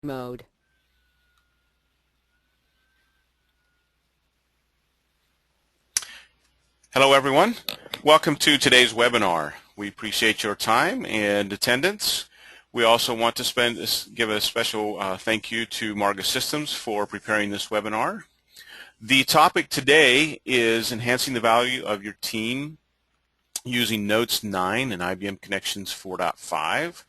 mode. Hello everyone. Welcome to today's webinar. We appreciate your time and attendance. We also want to give a special thank you to Marga Systems for preparing this webinar. The topic today is enhancing the value of your team using Notes 9 and IBM Connections 4.5.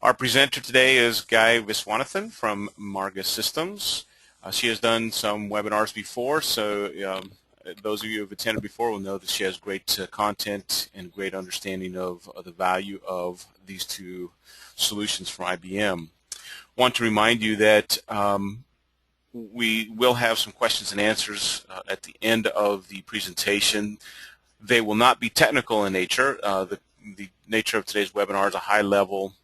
Our presenter today is Guy Viswanathan from Marga Systems. She has done some webinars before, so those of you who have attended before will know that she has great content and great understanding of the value of these two solutions from IBM. Want to remind you that we will have some questions and answers at the end of the presentation. They will not be technical in nature. The nature of today's webinar is a high-level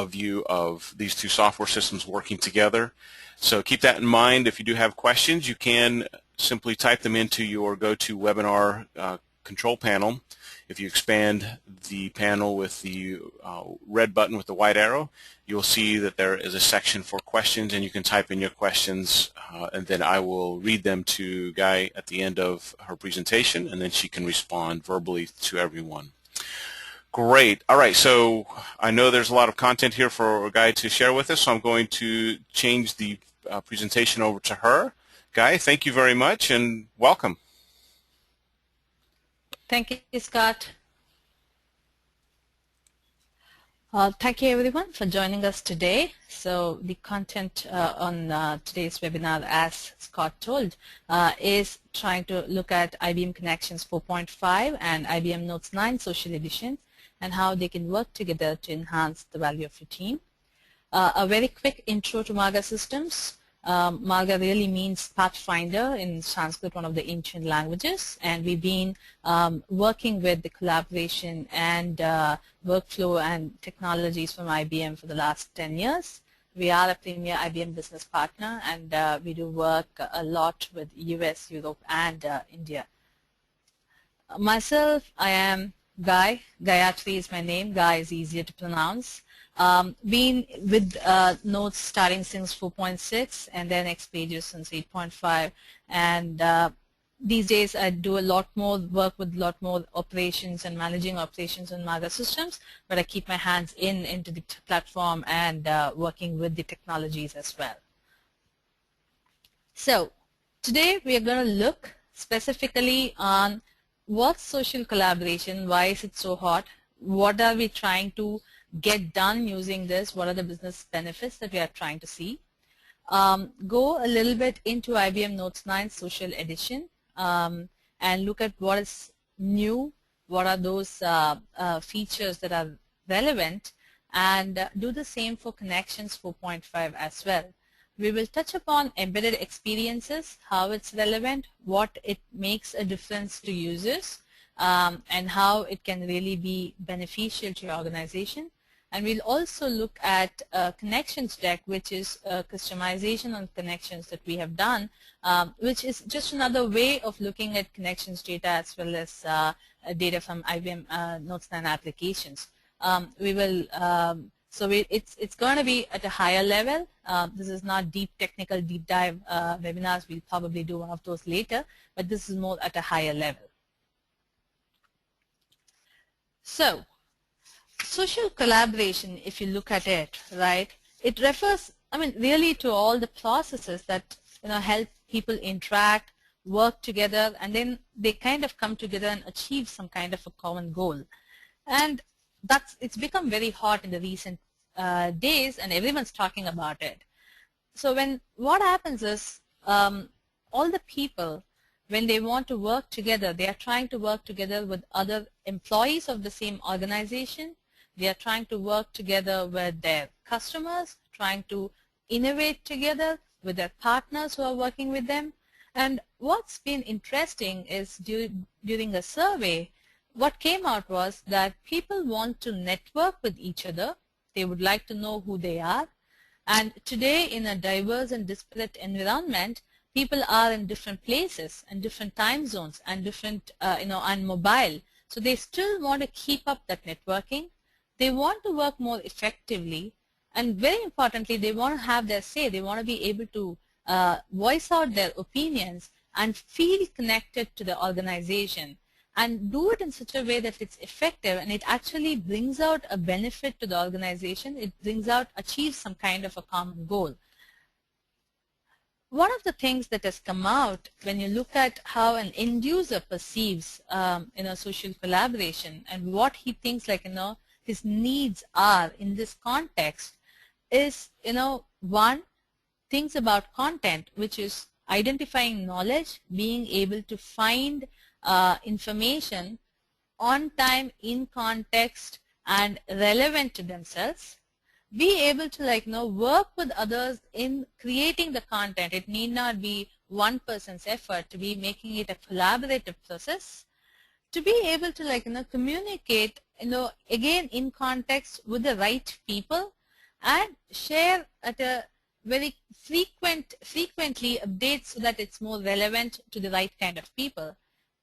view of these two software systems working together. So keep that in mind. If you do have questions, you can simply type them into your GoToWebinar control panel. If you expand the panel with the red button with the white arrow, you'll see that there is a section for questions, and you can type in your questions, and then I will read them to Guy at the end of her presentation, and then she can respond verbally to everyone. Great. All right, so I know there's a lot of content here for Guy to share with us, so I'm going to change the presentation over to her. Guy, thank you very much and welcome. Thank you, Scott. Thank you, everyone, for joining us today. So the content on today's webinar, as Scott told, is trying to look at IBM Connections 4.5 and IBM Notes 9 Social Edition and how they can work together to enhance the value of your team. A very quick intro to Marga Systems. Marga really means pathfinder in Sanskrit, one of the ancient languages, and we've been working with the collaboration and workflow and technologies from IBM for the last 10 years. We are a premier IBM business partner, and we do work a lot with US, Europe, and India. Myself, I am Guy. Gayatri is my name. Guy is easier to pronounce. Been with Notes starting since 4.6 and then X Pages since 8.5, and these days I do a lot more work with a lot more operations and managing operations in Marga Systems, but I keep my hands into the platform and working with the technologies as well. So today we are going to look specifically on what's social collaboration, why is it so hot, what are we trying to get done using this, what are the business benefits that we are trying to see. Go a little bit into IBM Notes 9 Social Edition and look at what is new, what are those features that are relevant, and do the same for Connections 4.5 as well. We will touch upon embedded experiences, how it's relevant, what it makes a difference to users, and how it can really be beneficial to your organization. And we'll also look at Connections Deck, which is a customization on connections that we have done, which is just another way of looking at connections data as well as data from IBM Notes 9 applications. It's going to be at a higher level. This is not deep technical, deep dive webinars. We'll probably do one of those later, but this is more at a higher level. So, social collaboration, if you look at it, right, it refers, really to all the processes that, help people interact, work together, and then they kind of come together and achieve some kind of a common goal. And it's become very hot in the recent days, and everyone's talking about it. So what happens is all the people, when they want to work together, they are trying to work together with other employees of the same organization. They are trying to work together with their customers, trying to innovate together with their partners who are working with them. And what's been interesting is during a survey, what came out was that people want to network with each other. They would like to know who they are. And today, in a diverse and disparate environment, people are in different places and different time zones and different, and mobile. So they still want to keep up that networking. They want to work more effectively, And very importantly, they want to have their say. They want to be able to voice out their opinions and feel connected to the organization, and do it in such a way that it's effective and it actually brings out a benefit to the organization. It achieves some kind of a common goal. One of the things that has come out when you look at how an end user perceives social collaboration and what he thinks like his needs are in this context is one, things about content, which is identifying knowledge, being able to find information on time, in context, and relevant to themselves. Be able to work with others in creating the content. It need not be one person's effort, to be making it a collaborative process. To be able to communicate again in context with the right people, and share at a very frequently updates so that it's more relevant to the right kind of people.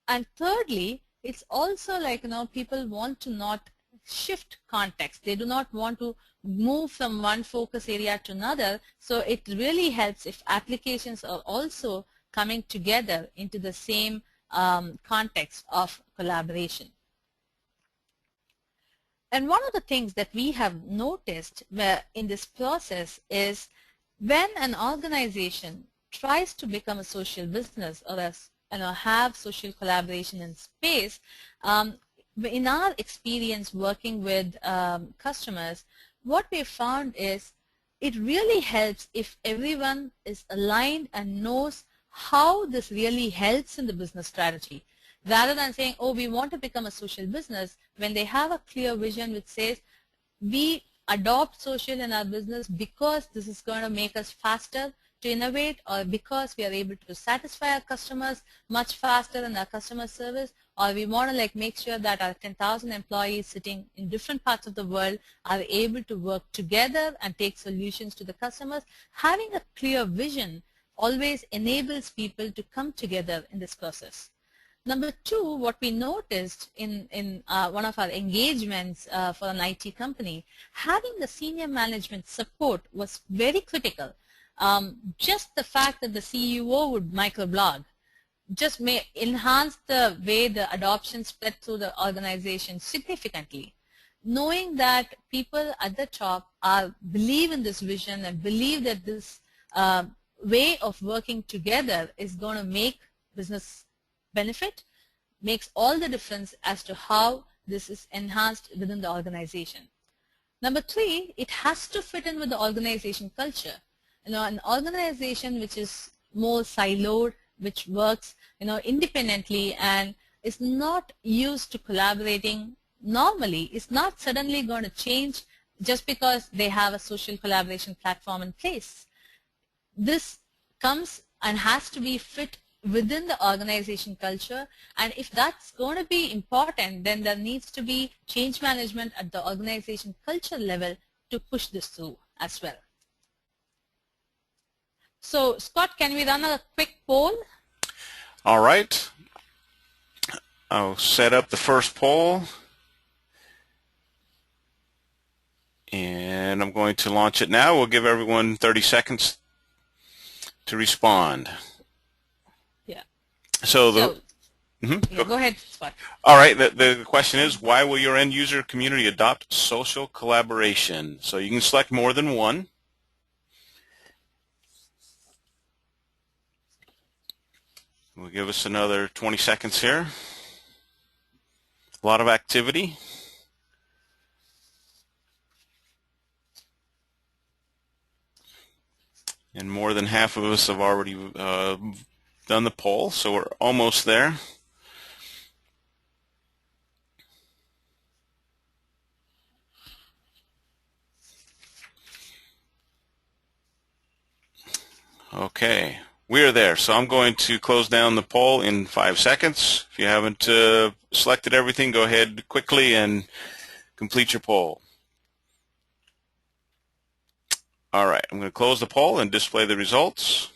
And thirdly, it's also people want to not shift context. They do not want to move from one focus area to another. So it really helps if applications are also coming together into the same context of collaboration. And one of the things that we have noticed in this process is when an organization tries to become a social business or have social collaboration in space, in our experience working with customers, what we found is it really helps if everyone is aligned and knows how this really helps in the business strategy. Rather than saying, oh, we want to become a social business, when they have a clear vision which says, we adopt social in our business because this is going to make us faster to innovate, or because we are able to satisfy our customers much faster in our customer service, or we want to make sure that our 10,000 employees sitting in different parts of the world are able to work together and take solutions to the customers. Having a clear vision always enables people to come together in this process. Number two, what we noticed in one of our engagements for an IT company, having the senior management support was very critical. Just the fact that the CEO would microblog just may enhance the way the adoption spread through the organization significantly. Knowing that people at the top believe in this vision and believe that this way of working together is going to make business benefit makes all the difference as to how this is enhanced within the organization. Number three, it has to fit in with the organization culture. An organization which is more siloed, which works independently and is not used to collaborating normally, is not suddenly going to change just because they have a social collaboration platform in place. This comes and has to be fit within the organization culture, and if that's going to be important, then there needs to be change management at the organization culture level to push this through as well. So Scott, can we run a quick poll? All right. I'll set up the first poll, and I'm going to launch it now. We'll give everyone 30 seconds to respond. Yeah. So yeah, go ahead, Scott. All right. The question is, why will your end user community adopt social collaboration? So you can select more than one. We'll give us another 20 seconds here. A lot of activity. And more than half of us have already done the poll, so we're almost there. Okay, we are there. So I'm going to close down the poll in 5 seconds. If you haven't selected everything, go ahead quickly and complete your poll. All right, I'm going to close the poll and display the results.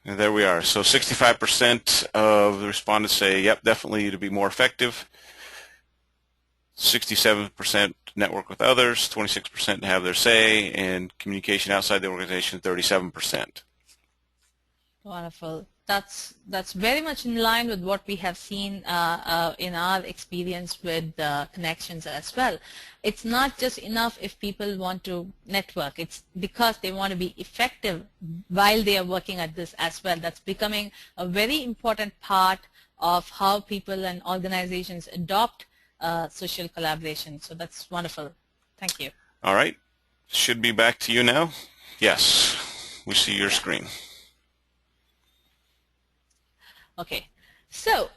And there we are. So 65% of the respondents say, yep, definitely to be more effective. 67% network with others, 26% have their say, and communication outside the organization, 37%. Wonderful. That's very much in line with what we have seen in our experience with connections as well. It's not just enough if people want to network. It's because they want to be effective while they are working at this as well. That's becoming a very important part of how people and organizations adopt social collaboration. So that's wonderful. Thank you. All right. Should be back to you now. Yes. We see your Yeah. screen. Okay, so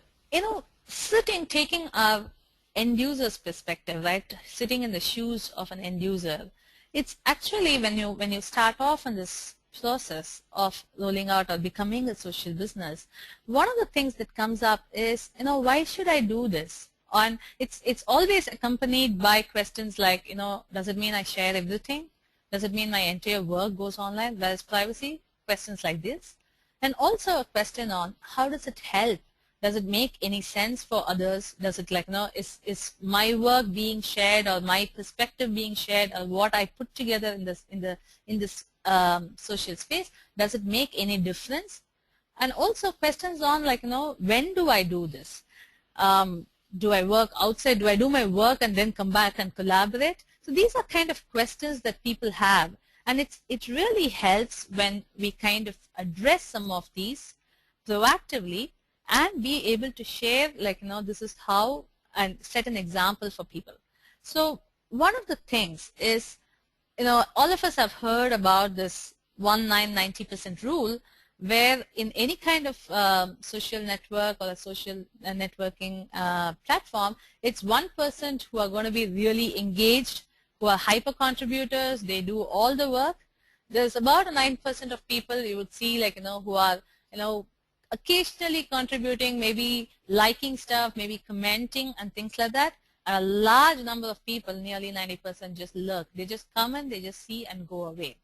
taking our end user's perspective, right? Sitting in the shoes of an end user, it's actually when you start off in this process of rolling out or becoming a social business, one of the things that comes up is, why should I do this? And it's always accompanied by questions like, does it mean I share everything? Does it mean my entire work goes online? Where is privacy? Questions like this. And also a question on how does it help? Does it make any sense for others? Does it is my work being shared or my perspective being shared or what I put together in this social space? Does it make any difference? And also questions on when do I do this? Do I work outside? Do I do my work and then come back and collaborate? So these are kind of questions that people have. And it really helps when we kind of address some of these proactively and be able to share this is how, and set an example for people. So one of the things is, all of us have heard about this 1-9-90% rule, where in any kind of social network or a social networking platform, it's 1% who are going to be really engaged, who are hyper contributors. They do all the work. There's about a 9% of people you would see who are occasionally contributing, maybe liking stuff, maybe commenting and things like that. And a large number of people, nearly 90%, just lurk. They just come and they just see and go away.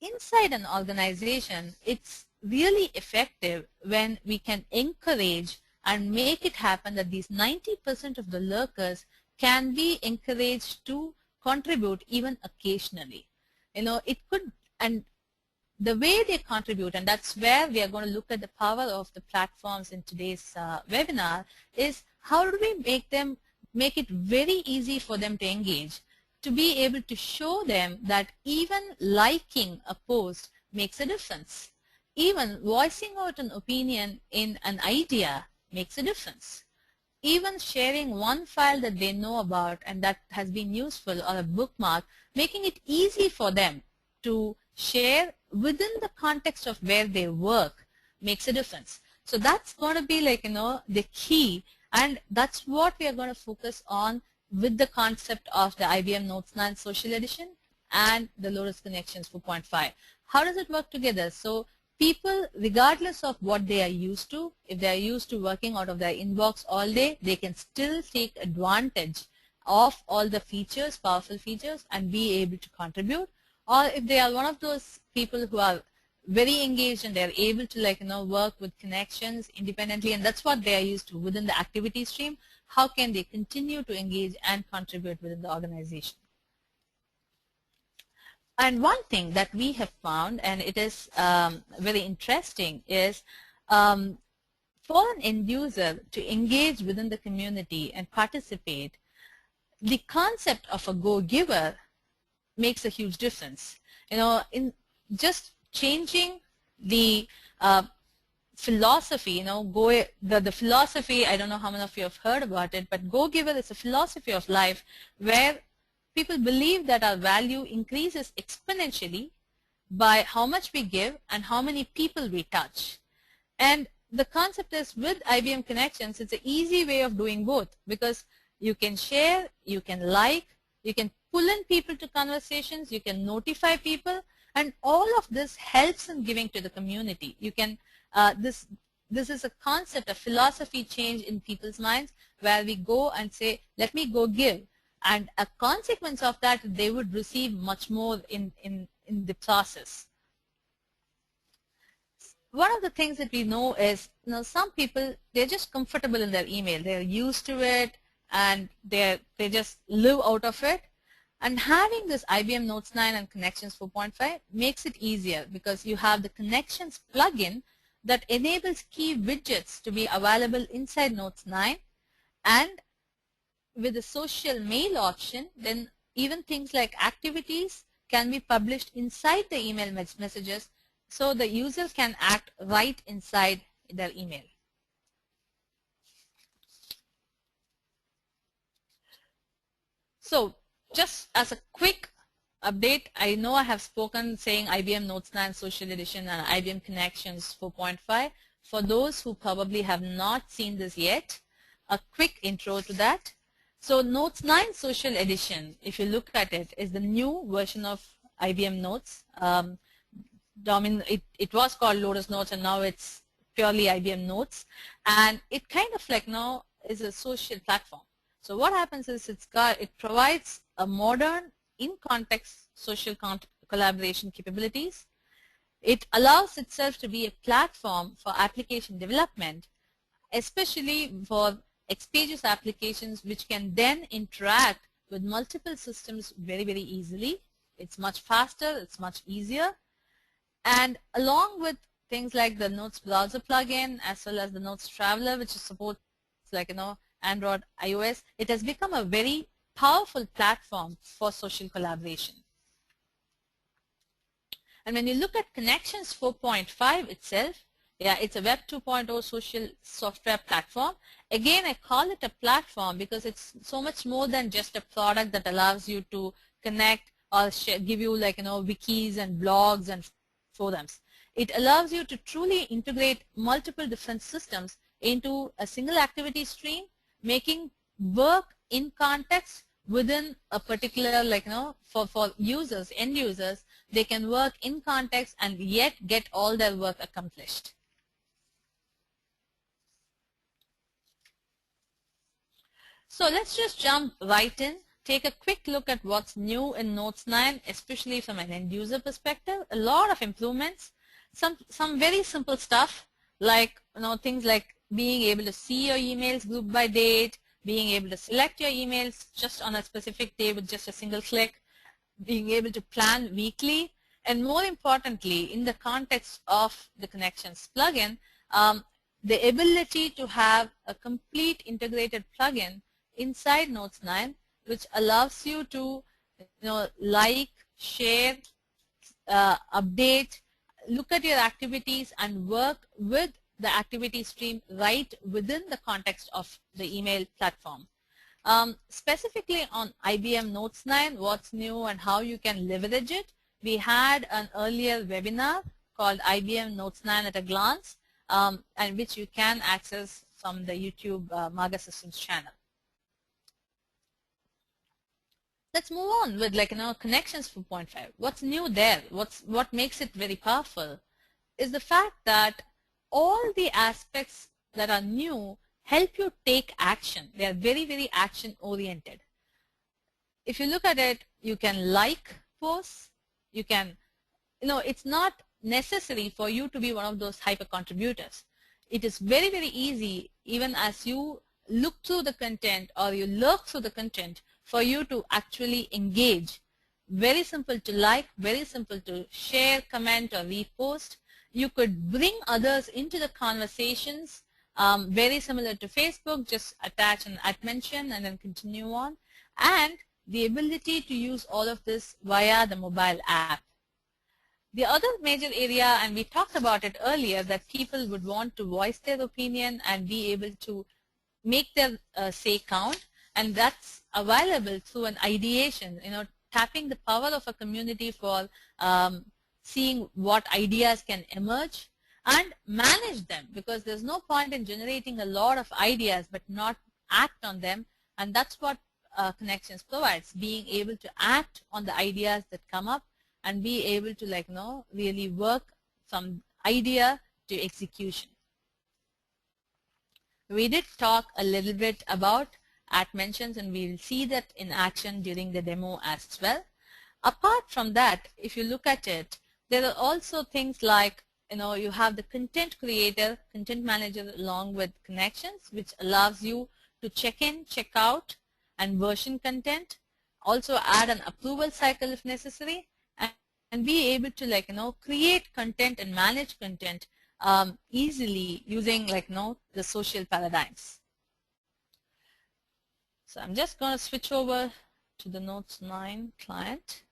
Inside an organization, it's really effective when we can encourage and make it happen that these 90% of the lurkers can be encouraged to contribute even occasionally. It could, and the way they contribute, and that's where we are going to look at the power of the platforms in today's webinar, is how do we make it very easy for them to engage, to be able to show them that even liking a post makes a difference. Even voicing out an opinion in an idea makes a difference. Even sharing one file that they know about and that has been useful, or a bookmark, making it easy for them to share within the context of where they work makes a difference. So that's going to be the key, and that's what we are going to focus on with the concept of the IBM Notes 9 Social Edition and the Lotus Connections 4.5. How does it work together? So people, regardless of what they are used to, if they are used to working out of their inbox all day, they can still take advantage of all the features, powerful features, and be able to contribute. Or if they are one of those people who are very engaged and they are able to work with connections independently, and that's what they are used to within the activity stream, how can they continue to engage and contribute within the organization? And one thing that we have found, and it is very interesting, is for an end user to engage within the community and participate, the concept of a go-giver makes a huge difference. In just changing the philosophy, the philosophy, I don't know how many of you have heard about it, but go-giver is a philosophy of life where people believe that our value increases exponentially by how much we give and how many people we touch. And the concept is, with IBM Connections, it's an easy way of doing both, because you can share, you can like, you can pull in people to conversations, you can notify people, and all of this helps in giving to the community. You can this is a concept, a philosophy change in people's minds, where we go and say, let me go give, and a consequence of that, they would receive much more in the process. One of the things that we know is, some people, they're just comfortable in their email. They're used to it. and they just live out of it. And having this IBM Notes 9 and Connections 4.5 makes it easier because you have the Connections plugin that enables key widgets to be available inside Notes 9, and with the social mail option, then even things like activities can be published inside the email messages, so the user can act right inside their email. So just as a quick update, I know I have spoken saying IBM Notes 9 Social Edition and IBM Connections 4.5. For those who probably have not seen this yet, a quick intro to that. So Notes 9 Social Edition, if you look at it, is the new version of IBM Notes. It was called Lotus Notes, and now it's purely IBM Notes. And it kind of like now is a social platform. So what happens is it provides a modern, in-context social collaboration capabilities. It allows itself to be a platform for application development, especially for expeditious applications which can then interact with multiple systems very, very easily. It's much faster, it's much easier. And along with things like the Notes browser plugin as well as the Notes Traveler, which supports like Android, iOS, it has become a very powerful platform for social collaboration. And when you look at Connections 4.5 itself, yeah, it's a Web 2.0 social software platform. Again, I call it a platform because it's so much more than just a product that allows you to connect or give you like wikis and blogs and forums. It allows you to truly integrate multiple different systems into a single activity stream, making work in context within a particular for users, end users, they can work in context and yet get all their work accomplished. So let's just jump right in, take a quick look at what's new in Notes 9, especially from an end user perspective. A lot of improvements, some very simple stuff like things like being able to see your emails grouped by date, being able to select your emails just on a specific day with just a single click, being able to plan weekly, and more importantly, in the context of the Connections plugin, the ability to have a complete integrated plugin inside Notes 9, which allows you to like, share, update, look at your activities and work with the activity stream right within the context of the email platform. Specifically on IBM Notes 9, what's new and how you can leverage it, we had an earlier webinar called IBM Notes 9 at a glance, and which you can access from the YouTube Marga Systems channel. Let's move on with Connections 4.5. What's new there? What makes it very powerful is the fact that all the aspects that are new help you take action. They are very, very action oriented. If you look at it, you can like posts, you can, it's not necessary for you to be one of those hyper contributors. It is very, very easy, even as you look through the content or you lurk through the content, for you to actually engage. Very simple to like, very simple to share, comment, or repost. You could bring others into the conversations, very similar to Facebook, just attach an @mention and then continue on. And the ability to use all of this via the mobile app. The other major area, and we talked about it earlier, that people would want to voice their opinion and be able to make their say count, and that's available through an ideation, tapping the power of a community for seeing what ideas can emerge and manage them, because there's no point in generating a lot of ideas but not act on them, and that's what Connections provides, being able to act on the ideas that come up and be able to really work from idea to execution. We did talk a little bit about @mentions, and we will see that in action during the demo as well. Apart from that, if you look at it, there are also things like you have the content creator, content manager along with Connections, which allows you to check in, check out, and version content. Also add an approval cycle if necessary, and be able to create content and manage content easily using the social paradigms. So I'm just going to switch over to the Notes 9 client.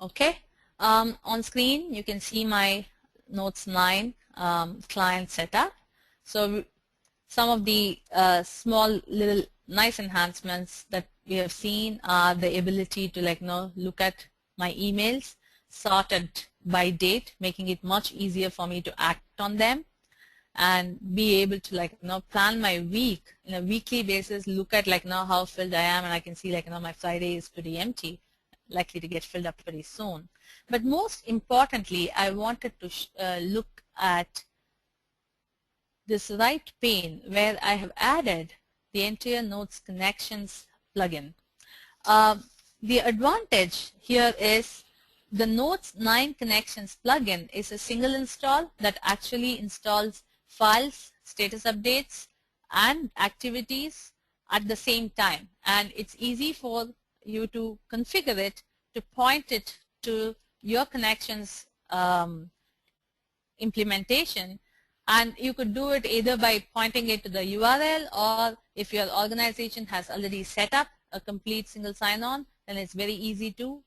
Okay, on screen you can see my Notes 9 client setup. So some of the small little nice enhancements that we have seen are the ability to look at my emails sorted by date, making it much easier for me to act on them, and be able to plan my week in a weekly basis, look at how filled I am, and I can see my Friday is pretty empty, likely to get filled up pretty soon. But most importantly, I wanted to look at this right pane where I have added the entire Notes Connections plugin. The advantage here is the Notes 9 Connections plugin is a single install that actually installs files, status updates, and activities at the same time. And it's easy for you to configure it to point it to your Connections implementation. And you could do it either by pointing it to the URL, or if your organization has already set up a complete single sign-on, then it's very easy to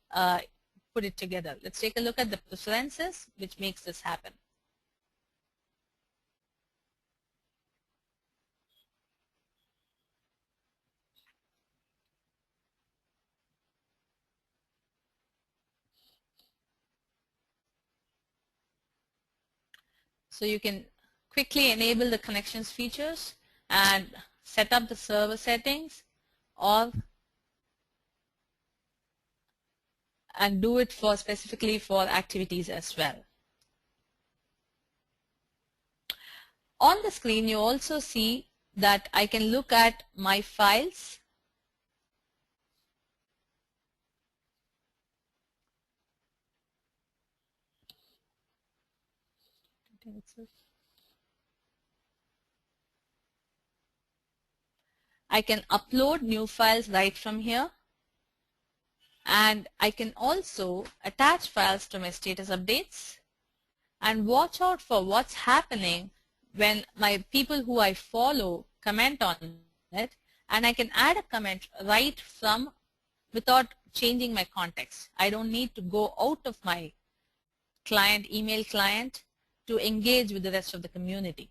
put it together. Let's take a look at the preferences which makes this happen. So you can quickly enable the Connections features and set up the server settings, and do it specifically for activities as well. On the screen you also see that I can look at my files, I can upload new files right from here, and I can also attach files to my status updates and watch out for what's happening when my people who I follow comment on it, and I can add a comment right from without changing my context. I don't need to go out of my client, email client, to engage with the rest of the community.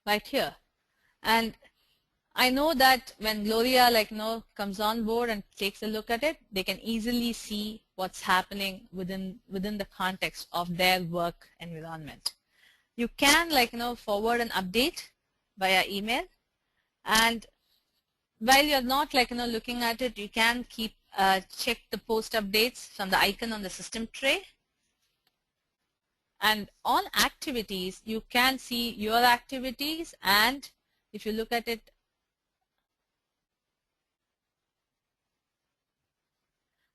Right here. And I know that when Gloria comes on board and takes a look at it, they can easily see what's happening within the context of their work environment. You can forward an update via email, and while you're not looking at it, you can keep check the post updates from the icon on the system tray. And on activities, you can see your activities, and if you look at it,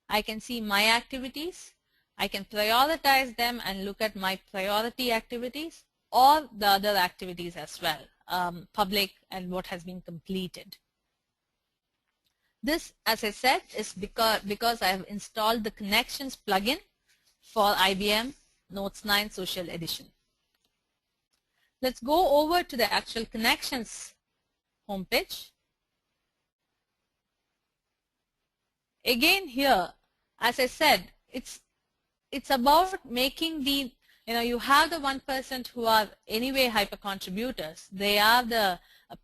I can see my activities. I can prioritize them and look at my priority activities or the other activities as well, public and what has been completed. This, as I said, is because I have installed the Connections plugin for IBM Notes 9 Social Edition. Let's go over to the actual Connections homepage. Again here, as I said, it's about making the, you have the 1% who are anyway hyper contributors. They are the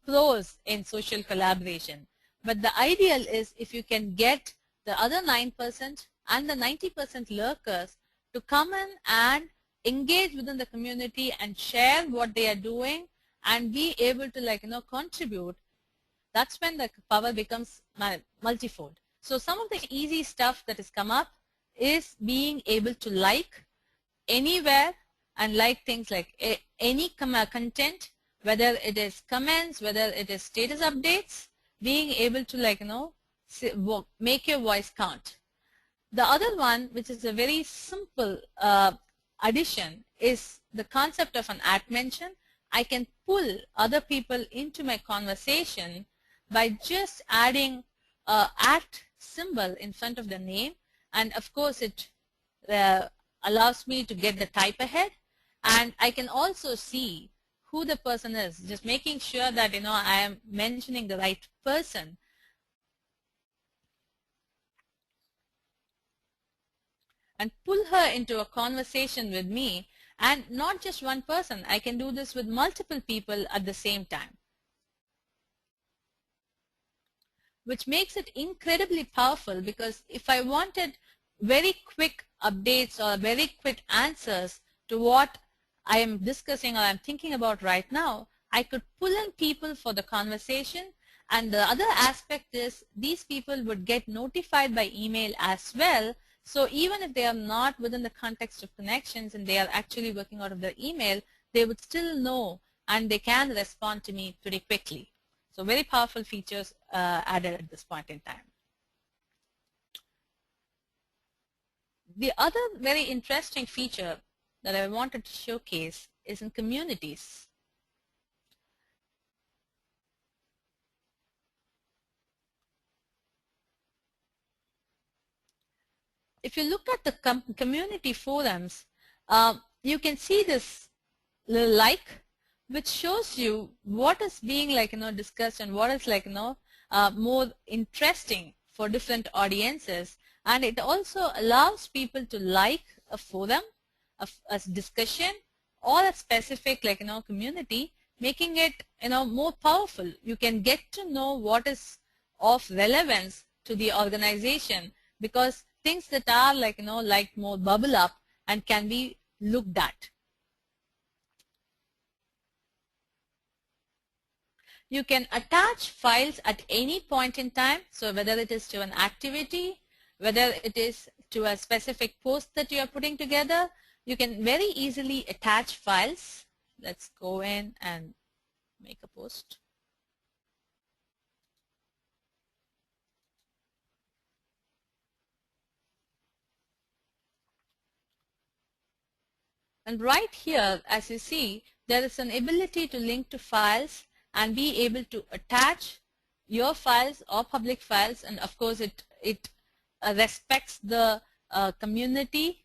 pros in social collaboration. But the ideal is if you can get the other 9% and the 90% lurkers to come in and engage within the community and share what they are doing and be able to contribute, that's when the power becomes multifold. So some of the easy stuff that has come up is being able to like anywhere and like things like any content, whether it is comments, whether it is status updates, being able to make your voice count. The other one, which is a very simple addition, is the concept of an at mention. I can pull other people into my conversation by just adding a at symbol in front of the name, and of course it allows me to get the type ahead, and I can also see who the person is, just making sure that I am mentioning the right person. And pull her into a conversation with me, and not just one person. I can do this with multiple people at the same time, which makes it incredibly powerful, because if I wanted very quick updates or very quick answers to what I am discussing or I'm thinking about right now, I could pull in people for the conversation. And the other aspect is these people would get notified by email as well. So even if they are not within the context of Connections and they are actually working out of their email, they would still know and they can respond to me pretty quickly. So very powerful features added at this point in time. The other very interesting feature that I wanted to showcase is in communities. If you look at the community forums, you can see this little like, which shows you what is being discussed and what is more interesting for different audiences. And it also allows people to like a forum, a discussion, or a specific community, making it more powerful. You can get to know what is of relevance to the organization, because things that are more bubble up and can be looked at. You can attach files at any point in time, so whether it is to an activity, whether it is to a specific post that you are putting together, you can very easily attach files. Let's go in and make a post. And right here, as you see, there is an ability to link to files and be able to attach your files or public files. And of course, it respects the community.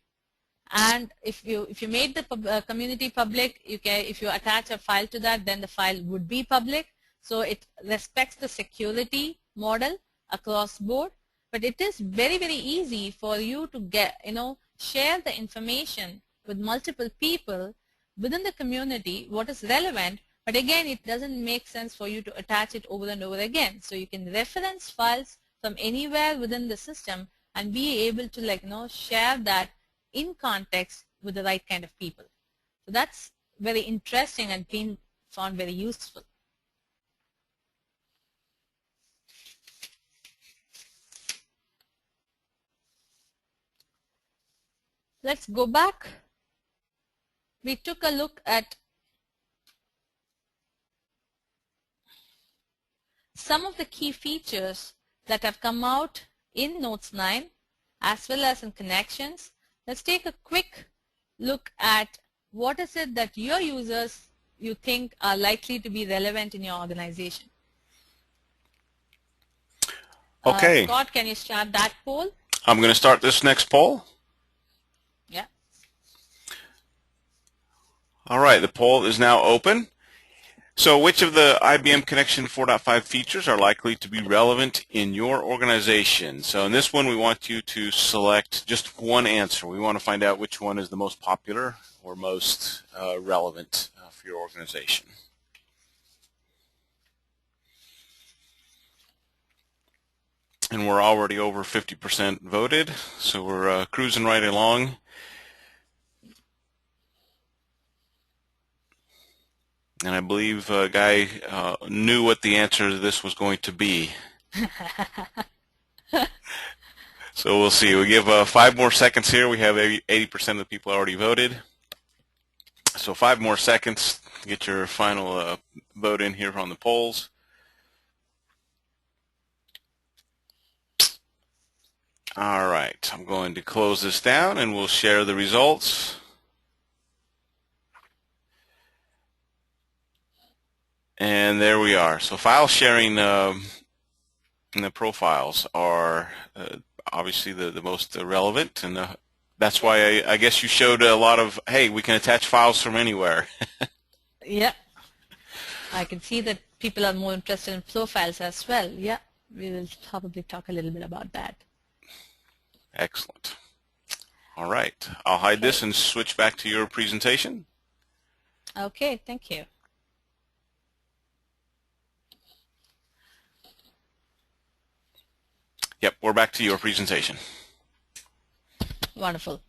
And if you made the community public, if you attach a file to that, then the file would be public. So it respects the security model across board. But it is very, very easy for you to share the information with multiple people within the community, what is relevant. But again, it doesn't make sense for you to attach it over and over again. So you can reference files from anywhere within the system and be able to share that in context with the right kind of people. So that's very interesting and been found very useful. Let's go back. We took a look at some of the key features that have come out in Notes 9 as well as in Connections. Let's take a quick look at what is it that your users you think are likely to be relevant in your organization. Okay. Scott, can you start that poll? I'm going to start this next poll. Yeah. All right, the poll is now open. So which of the IBM Connection 4.5 features are likely to be relevant in your organization? So in this one, we want you to select just one answer. We want to find out which one is the most popular or most relevant for your organization. And we're already over 50% voted, so we're cruising right along. And I believe Guy knew what the answer to this was going to be. So we'll see. We give 5 more seconds here. We have 80% of the people already voted. So 5 more seconds to get your final vote in here on the polls. All right, I'm going to close this down and we'll share the results. And there we are. So file sharing in the profiles are obviously the most relevant, and that's why I guess you showed a lot of, hey, we can attach files from anywhere. Yeah, I can see that people are more interested in profiles as well. Yeah, we will probably talk a little bit about that. Excellent. All right, I'll hide this and switch back to your presentation. Okay, thank you. Yep, we're back to your presentation. Wonderful.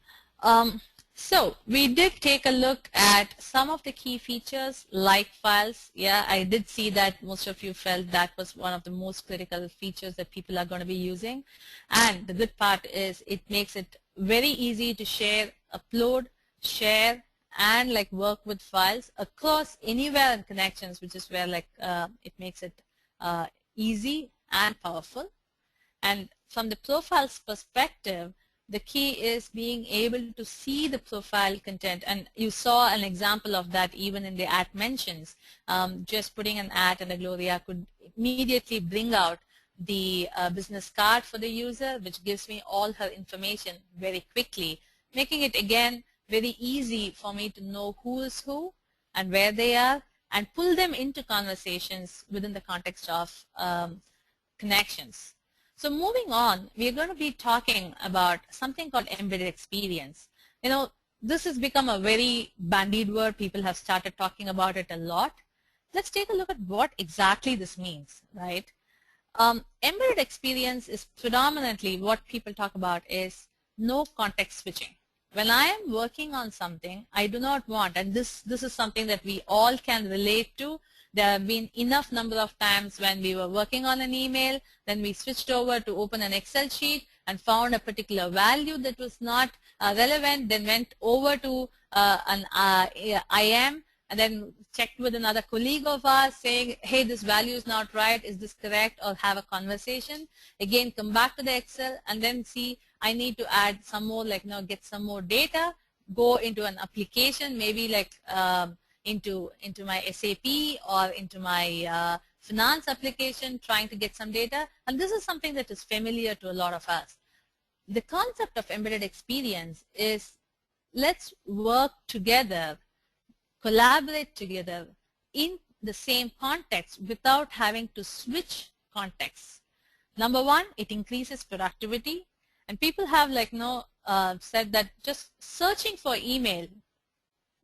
So we did take a look at some of the key features like files. Yeah, I did see that most of you felt that was one of the most critical features that people are going to be using. And the good part is it makes it very easy to share, upload, share, and like work with files across anywhere in Connections, which is where like it makes it easy and powerful. And from the profiles perspective, the key is being able to see the profile content, and you saw an example of that even in the at mentions. Just putting an at and a Gloria could immediately bring out the business card for the user, which gives me all her information very quickly, making it again very easy for me to know who is who and where they are, and pull them into conversations within the context of Connections. So moving on, we are going to be talking about something called embedded experience. You know, this has become a very bandied word. People have started talking about it a lot. Let's take a look at what exactly this means, right? Embedded experience is predominantly what people talk about is no context switching. When I am working on something, I do not want, and this is something that we all can relate to. There have been enough number of times when we were working on an email, then we switched over to open an Excel sheet and found a particular value that was not relevant, then went over to an IM and then checked with another colleague of ours saying, hey, this value is not right, is this correct, or have a conversation. Again, come back to the Excel and then see, I need to add some more, like, get some more data, go into an application, maybe like into my SAP or into my finance application, trying to get some data. And this is something that is familiar to a lot of us. The concept of embedded experience is let's work together, collaborate together in the same context without having to switch contexts. Number one, it increases productivity. And people have said that just searching for email,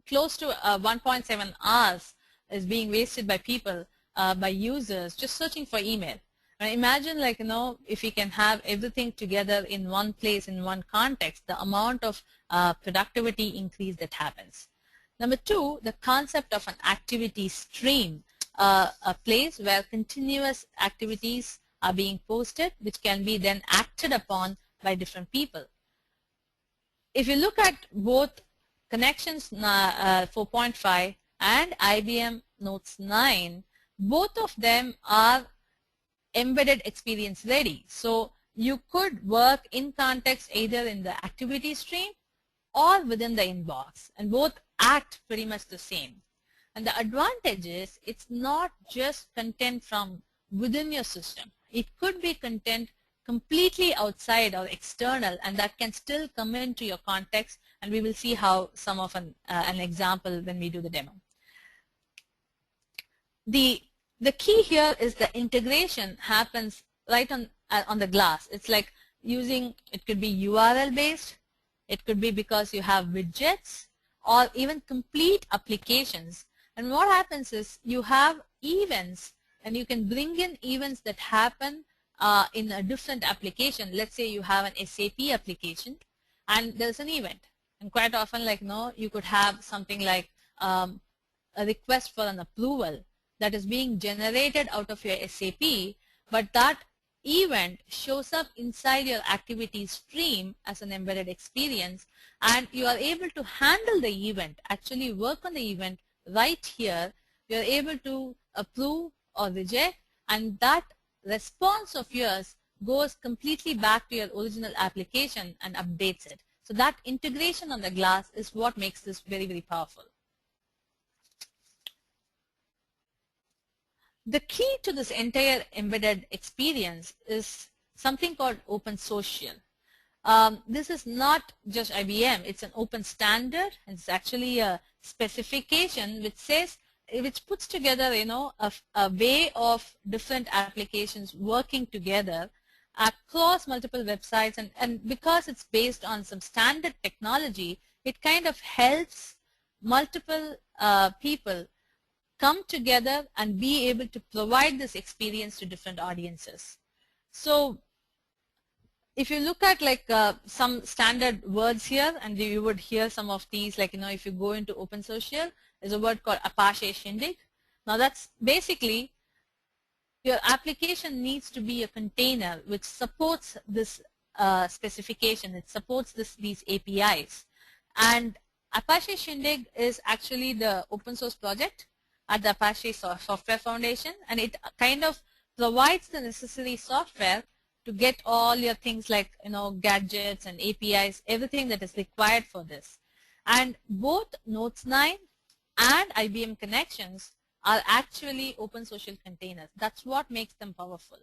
close to 1.7 hours is being wasted by people, by users, just searching for email. And imagine if we can have everything together in one place, in one context, the amount of productivity increase that happens. Number two, the concept of an activity stream, a place where continuous activities are being posted, which can be then acted upon by different people. If you look at both Connections 4.5 and IBM Notes 9, both of them are embedded experience ready. So you could work in context either in the activity stream or within the inbox, and both act pretty much the same. And the advantage is it's not just content from within your system. It could be content completely outside or external, and that can still come into your context, and we will see how some of an example when we do the demo. The key here is the integration happens right on the glass. It's like using, it could be URL based, it could be because you have widgets, or even complete applications. And what happens is you have events, and you can bring in events that happen in a different application. Let's say you have an SAP application and there's an event, and quite often you could have something like a request for an approval that is being generated out of your SAP, but that event shows up inside your activity stream as an embedded experience, and you are able to handle the event, actually work on the event right here. You are able to approve or reject, and that response of yours goes completely back to your original application and updates it. So that integration on the glass is what makes this very, very powerful. The key to this entire embedded experience is something called open social. This is not just IBM, it's an open standard. It's actually a specification which says, which puts together, a way of different applications working together across multiple websites, and because it's based on some standard technology, it kind of helps multiple people come together and be able to provide this experience to different audiences. So if you look at like some standard words here, and you would hear some of these, like, if you go into open social, there's a word called Apache Shindig. Now that's basically your application needs to be a container which supports this specification. It supports these APIs. And Apache Shindig is actually the open source project at the Apache Software Foundation, and it kind of provides the necessary software to get all your things like gadgets and APIs, everything that is required for this. And both Notes 9 and IBM Connections are actually open social containers. That's what makes them powerful,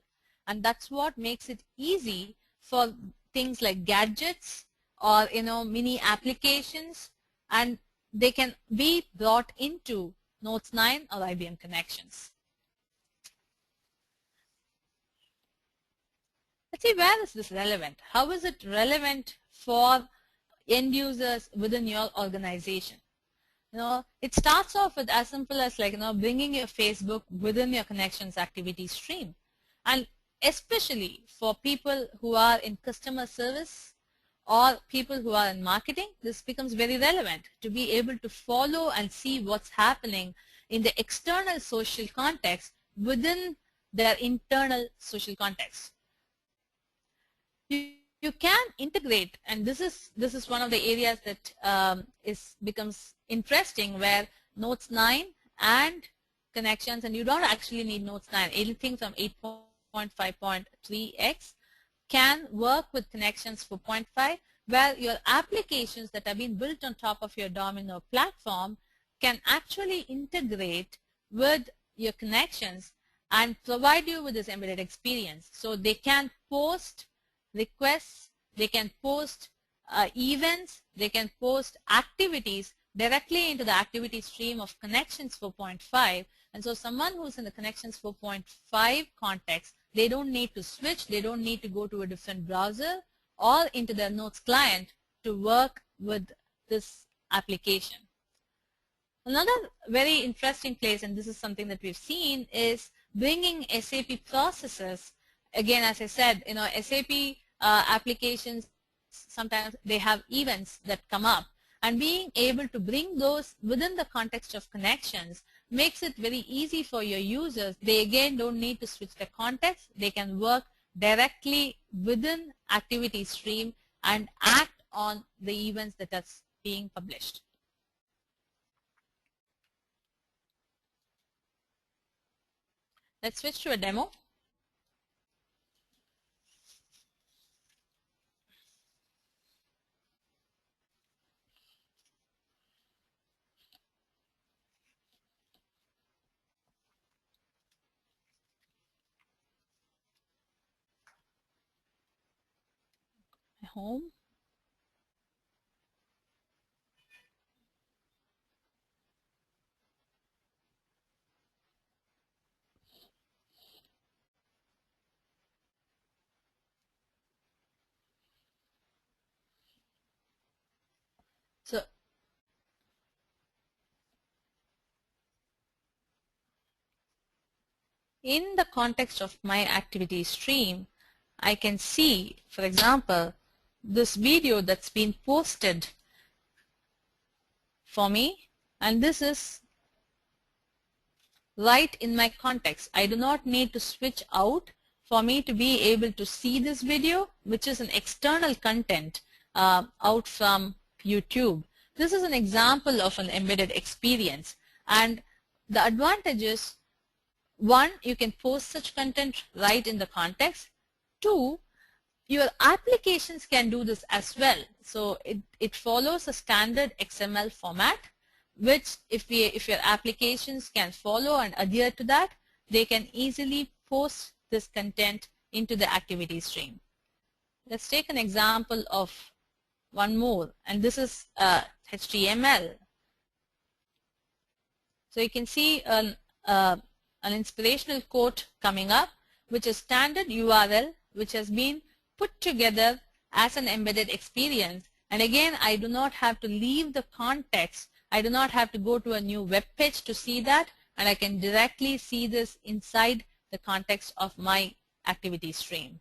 and that's what makes it easy for things like gadgets or mini applications, and they can be brought into Notes 9 or IBM Connections. Let's see, where is this relevant? How is it relevant for end users within your organization? It starts off with as simple as bringing your Facebook within your Connections activity stream. And especially for people who are in customer service or people who are in marketing, this becomes very relevant to be able to follow and see what's happening in the external social context within their internal social context. You can integrate, and this is one of the areas that becomes interesting, where Notes 9 and Connections, and you don't actually need Notes 9. Anything from 8.5.3x can work with Connections 4.5, where your applications that have been built on top of your Domino platform can actually integrate with your Connections and provide you with this embedded experience. So they can post requests, they can post events, they can post activities directly into the activity stream of Connections 4.5. And so someone who's in the Connections 4.5 context, they don't need to switch, they don't need to go to a different browser or into their Notes client to work with this application. Another very interesting place, and this is something that we've seen, is bringing SAP processes. Again, as I said, SAP applications, sometimes they have events that come up, and being able to bring those within the context of Connections makes it very easy for your users. They again don't need to switch the context. They can work directly within activity stream and act on the events that are being published. Let's switch to a demo. Home. So in the context of my activity stream, I can see, for example, this video that's been posted for me, and this is right in my context. I do not need to switch out for me to be able to see this video, which is an external content out from YouTube. This is an example of an embedded experience, and the advantage is, one, you can post such content right in the context. Two, your applications can do this as well. So it follows a standard XML format, which if your applications can follow and adhere to that, they can easily post this content into the activity stream. Let's take an example of one more, and this is HTML. So you can see an inspirational quote coming up, which is standard URL, which has been put together as an embedded experience. And again, I do not have to leave the context. I do not have to go to a new web page to see that, and I can directly see this inside the context of my activity stream.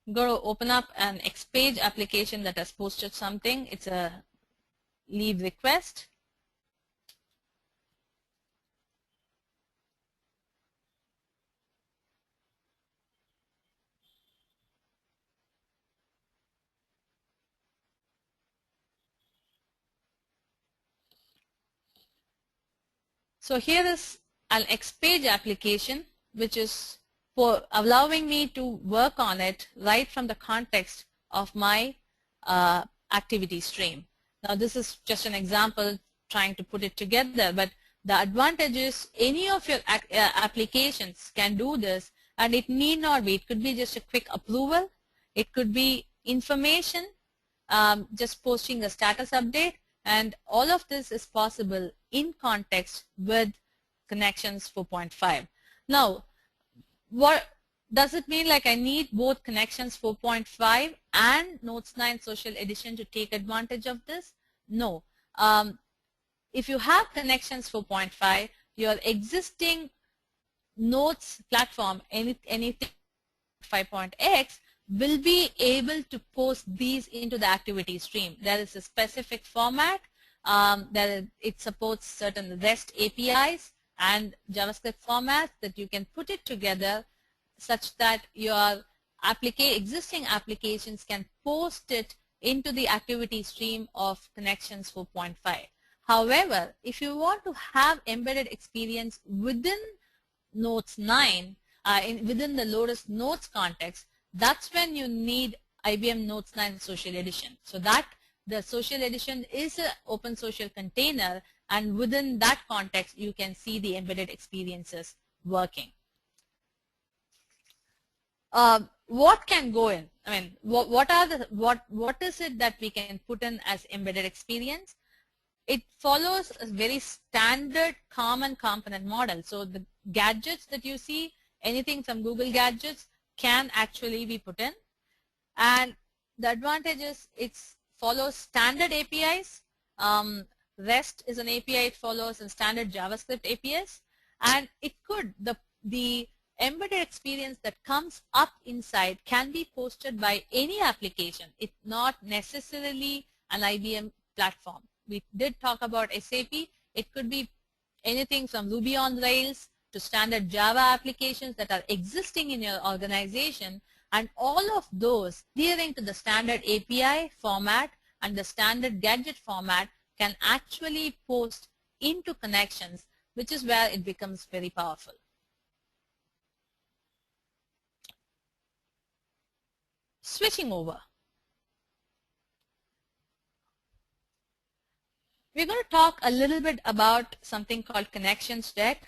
I'm going to open up an Xpage application that has posted something. It's a leave request. So here is an Xpage application, which is for allowing me to work on it right from the context of my activity stream. Now this is just an example trying to put it together, but the advantage is any of your applications can do this, and it need not be. It could be just a quick approval. It could be information, just posting a status update, and all of this is possible in context with Connections 4.5. Now, what does it mean? Like I need both Connections 4.5 and Notes 9 Social Edition to take advantage of this? No. If you have Connections 4.5, your existing Notes platform, anything 5.x, will be able to post these into the activity stream. There is a specific format. It supports certain REST APIs and JavaScript formats that you can put it together such that your existing applications can post it into the activity stream of Connections 4.5. However, if you want to have embedded experience within Notes 9, within the Lotus Notes context, that's when you need IBM Notes 9 Social Edition. So that the Social Edition is an open social container, and within that context, you can see the embedded experiences working. What can go in? I mean, what is it that we can put in as embedded experience? It follows a very standard common component model. So the gadgets that you see, anything from Google Gadgets, can actually be put in. And the advantage is it follows standard APIs. REST is an API it follows, and standard JavaScript APIs. And it could, the embedded experience that comes up inside can be posted by any application. It's not necessarily an IBM platform. We did talk about SAP. It could be anything from Ruby on Rails to standard Java applications that are existing in your organization, and all of those adhering to the standard API format and the standard gadget format can actually post into Connections, which is where it becomes very powerful. Switching over. We're going to talk a little bit about something called Connections Deck.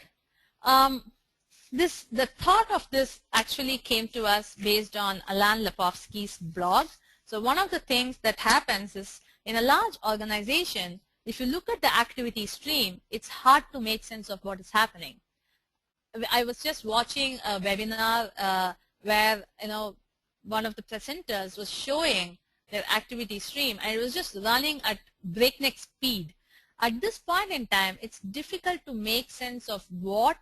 The thought of this actually came to us based on Alan Lepofsky's blog. So one of the things that happens is in a large organization, if you look at the activity stream, it's hard to make sense of what is happening. I was just watching a webinar where one of the presenters was showing their activity stream, and it was just running at breakneck speed. At this point in time, it's difficult to make sense of what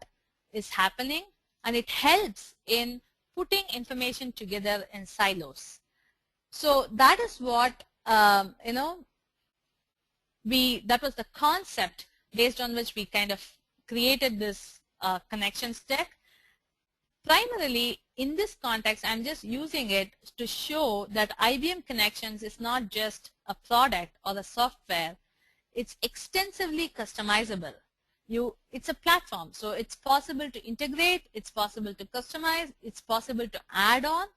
is happening, and it helps in putting information together in silos. So that is what that was the concept based on which we kind of created this connections deck. Primarily, in this context, I'm just using it to show that IBM Connections is not just a product or a software. It's extensively customizable. It's a platform, so it's possible to integrate, it's possible to customize, it's possible to add on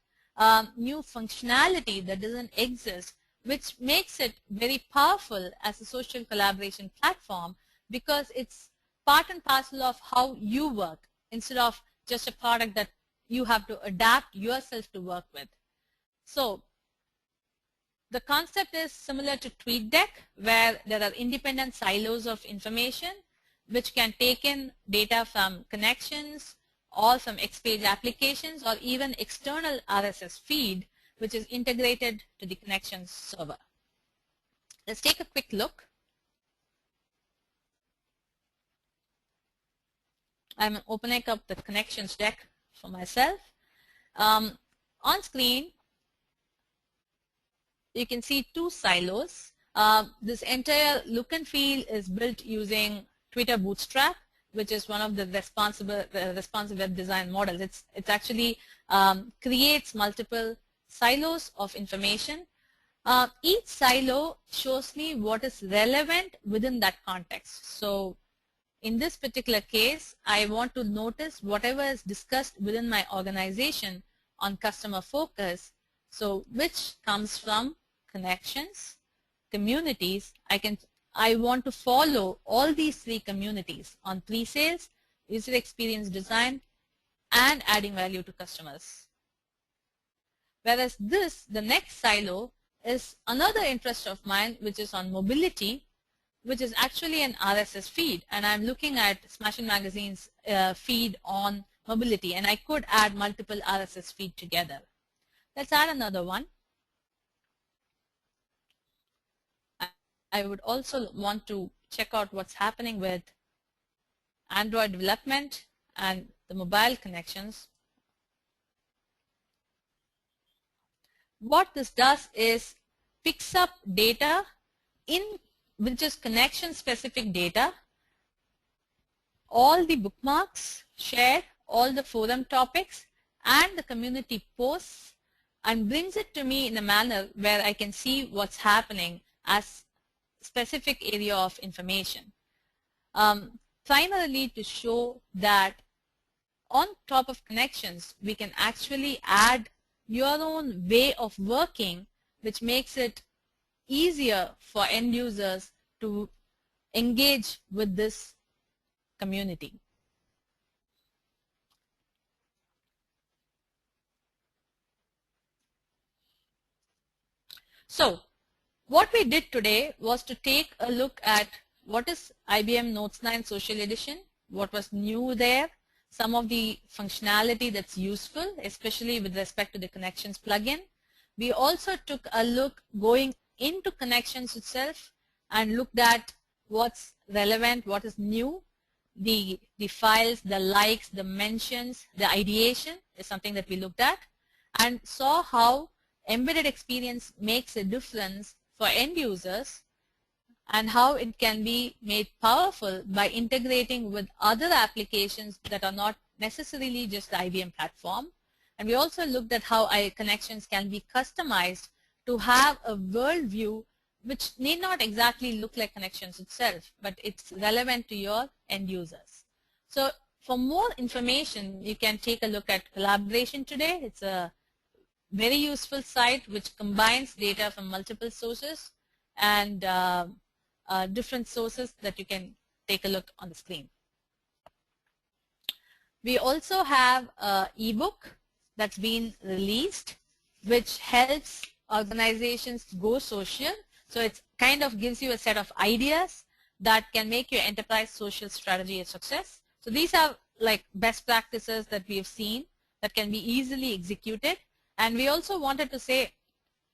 new functionality that doesn't exist, which makes it very powerful as a social collaboration platform because it's part and parcel of how you work instead of just a product that you have to adapt yourself to work with. So the concept is similar to TweetDeck, where there are independent silos of information which can take in data from connections or from X-Page applications or even external RSS feed which is integrated to the connections server. Let's take a quick look. I'm opening up the connections deck for myself. On screen, you can see two silos. This entire look and feel is built using Twitter Bootstrap, which is one of the responsive web design models. It actually creates multiple silos of information. Each silo shows me what is relevant within that context. So in this particular case, I want to notice whatever is discussed within my organization on customer focus, so which comes from connections, communities. I want to follow all these three communities on pre-sales, user experience design, and adding value to customers. Whereas the next silo is another interest of mine, which is on mobility, which is actually an RSS feed, and I'm looking at Smashing Magazine's feed on mobility, and I could add multiple RSS feed together. Let's add another one. I would also want to check out what's happening with Android development and the mobile connections. What this does is picks up data which is connection specific data, all the bookmarks shared, all the forum topics, and the community posts, and brings it to me in a manner where I can see what's happening as specific area of information. Primarily to show that on top of connections, we can actually add your own way of working, which makes it easier for end users to engage with this community. So what we did today was to take a look at what is IBM Notes 9 Social Edition, what was new there, some of the functionality that's useful, especially with respect to the Connections plugin. We also took a look going into Connections itself and looked at what's relevant, what is new, the files, the likes, the mentions, the ideation is something that we looked at, and saw how embedded experience makes a difference for end users and how it can be made powerful by integrating with other applications that are not necessarily just the IBM platform. And we also looked at how connections can be customized to have a worldview which need not exactly look like connections itself, but it's relevant to your end users. So for more information, you can take a look at Collaboration Today. It's a very useful site which combines data from multiple sources and different sources that you can take a look on the screen. We also have an ebook that's been released which helps organizations go social. So it kind of gives you a set of ideas that can make your enterprise social strategy a success. So these are like best practices that we have seen that can be easily executed. And we also wanted to say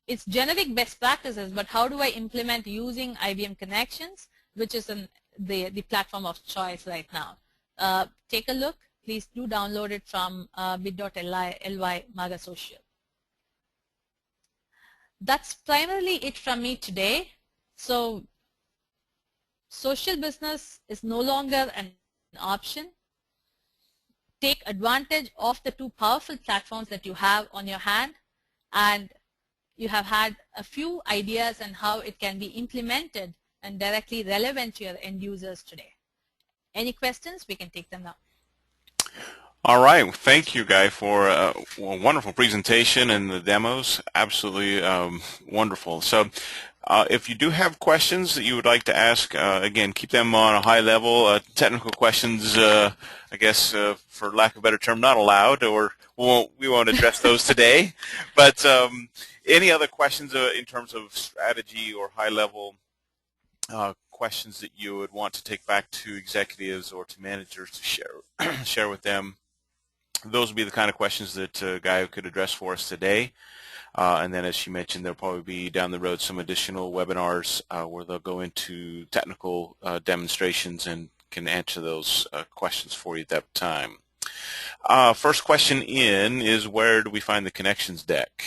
it's generic best practices, but how do I implement using IBM Connections, which is the platform of choice right now. Take a look. Please do download it from bit.ly Maga Social. That's primarily it from me today. So social business is no longer an option. Take advantage of the two powerful platforms that you have on your hand, and you have had a few ideas on how it can be implemented and directly relevant to your end users today. Any questions? We can take them now. All right. Thank you, Guy, for a wonderful presentation and the demos. Absolutely wonderful. So if you do have questions that you would like to ask, again, keep them on a high level. Technical questions, I guess, for lack of a better term, not allowed, or we won't address those today. But any other questions in terms of strategy or high-level questions that you would want to take back to executives or to managers to share with them? Those would be the kind of questions that Guy could address for us today. And then, as she mentioned, there'll probably be down the road some additional webinars where they'll go into technical demonstrations and can answer those questions for you at that time. First question in is, where do we find the connections deck?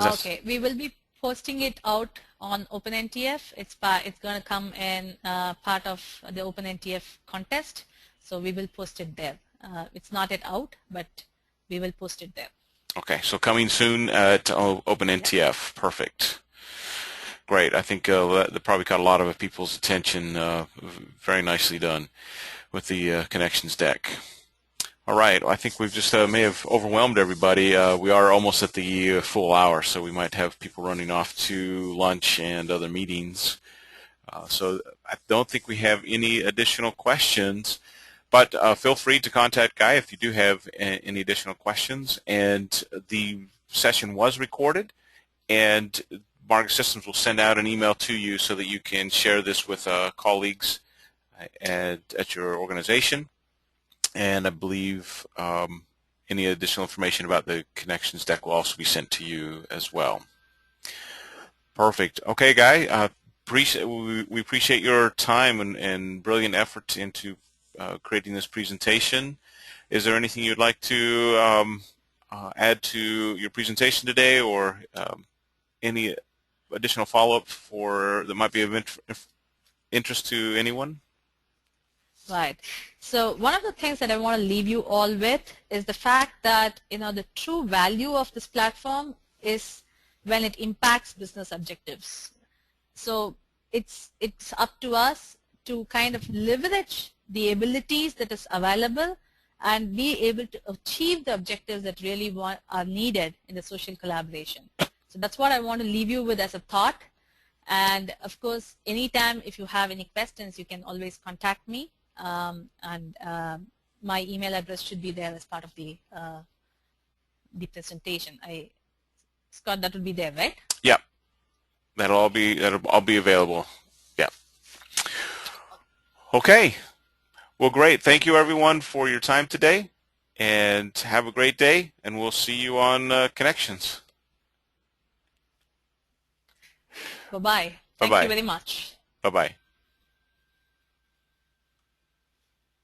Okay, we will be posting it out on OpenNTF. It's going to come in part of the OpenNTF contest, so we will post it there. It's not yet out, but we will post it there. Okay, so coming soon at OpenNTF. Yep. Perfect. Great. I think that probably caught a lot of people's attention. Very nicely done with the connections deck. All right. Well, I think we've just may have overwhelmed everybody. We are almost at the full hour, so we might have people running off to lunch and other meetings. So I don't think we have any additional questions. But feel free to contact Guy if you do have any additional questions. And the session was recorded, and Marga Systems will send out an email to you so that you can share this with colleagues at your organization. And I believe any additional information about the connections deck will also be sent to you as well. Perfect. Okay, Guy, we appreciate your time and brilliant effort into creating this presentation. Is there anything you'd like to add to your presentation today, or any additional follow-up that might be of interest to anyone? Right. So one of the things that I want to leave you all with is the fact that the true value of this platform is when it impacts business objectives. So it's up to us to kind of leverage the abilities that is available and be able to achieve the objectives that really are needed in the social collaboration. So that's what I want to leave you with as a thought. And of course, anytime if you have any questions, you can always contact me. And my email address should be there as part of the presentation. Scott, that will be there, right? Yeah, that'll all be available. Yeah. Okay. Well, great. Thank you, everyone, for your time today, and have a great day. And we'll see you on Connections. Bye-bye. Thank you very much. Bye-bye.